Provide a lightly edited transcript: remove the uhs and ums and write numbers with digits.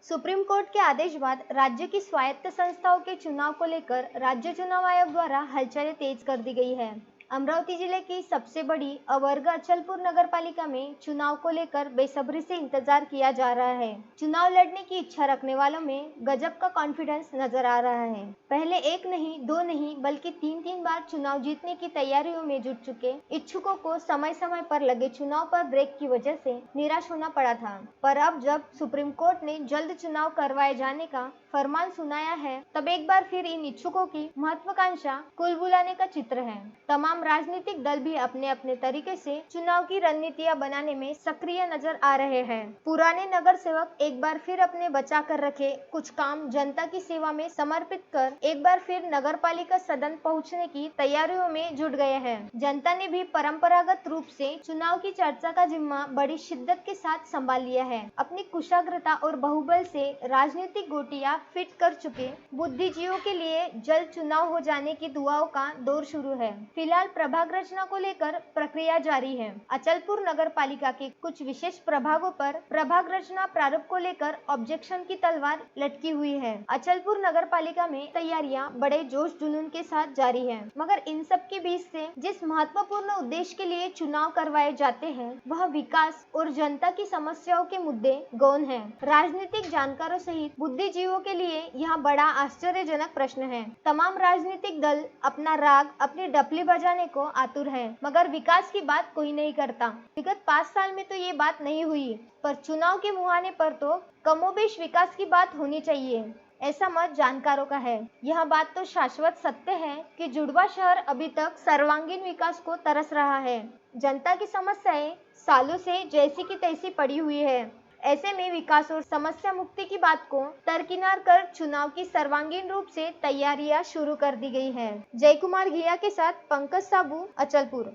Supreme court के आदेश बाद राज्य की स्वायत्त संस्थाओं के चुनाव को लेकर राज्य चुनाव आयोग द्वारा हलचलें तेज कर दी गई है। अमरावती जिले की सबसे बड़ी अवर्ग अचलपुर नगर पालिका में चुनाव को लेकर बेसब्री से इंतजार किया जा रहा है। चुनाव लड़ने की इच्छा रखने वालों में गजब का कॉन्फिडेंस नजर आ रहा है। पहले एक नहीं, दो नहीं, बल्कि तीन बार चुनाव जीतने की तैयारियों में जुट चुके इच्छुकों को समय समय पर लगे चुनाव पर ब्रेक की वजह से निराश होना पड़ा था। पर अब जब सुप्रीम कोर्ट ने जल्द चुनाव करवाए जाने का फरमान सुनाया है, तब एक बार फिर इन इच्छुकों की महत्वाकांक्षा कुल बुलाने का चित्र है। तमाम राजनीतिक दल भी अपने अपने तरीके से चुनाव की रणनीतियां बनाने में सक्रिय नजर आ रहे हैं। पुराने नगर सेवक एक बार फिर अपने बचा कर रखे कुछ काम जनता की सेवा में समर्पित कर एक बार फिर नगर पालिका सदन पहुंचने की तैयारियों में जुट गए हैं। जनता ने भी परंपरागत रूप से चुनाव की चर्चा का जिम्मा बड़ी शिद्दत के साथ संभाल लिया है। अपनी कुशाग्रता और बाहुबल से राजनीतिक गोटियां फिट कर चुके बुद्धिजीवियों के लिए जल्द चुनाव हो जाने की दुआओं का दौर शुरू है। फिलहाल प्रभाग रचना को लेकर प्रक्रिया जारी है। अचलपुर नगर पालिका के कुछ विशेष प्रभागों पर प्रभाग रचना प्रारूप को लेकर ऑब्जेक्शन की तलवार लटकी हुई है। अचलपुर नगर पालिका में तैयारियां बड़े जोश जुनून के साथ जारी है, मगर इन सब के बीच से जिस महत्वपूर्ण उद्देश्य के लिए चुनाव करवाए जाते हैं, वह विकास और जनता की समस्याओं के मुद्दे गौण है। राजनीतिक जानकारों सहित बुद्धिजीवियों के लिए यह बड़ा आश्चर्यजनक प्रश्न है। तमाम राजनीतिक दल अपना राग, अपनी डफली बजाने को आतुर है, मगर विकास की बात कोई नहीं करता। विगत 5 साल में तो ये बात नहीं हुई, पर चुनाव के मुहाने पर तो कमोबेश विकास की बात होनी चाहिए, ऐसा मत जानकारों का है। यह बात तो शाश्वत सत्य है कि जुड़वा शहर अभी तक सर्वांगीण विकास को तरस रहा है। जनता की समस्याएं सालों से जैसी की तैसी पड़ी हुई है। ऐसे में विकास और समस्या मुक्ति की बात को दरकिनार कर चुनाव की सर्वांगीण रूप से तैयारियां शुरू कर दी गई है। जय कुमार घिया के साथ पंकज साबू, अचलपुर।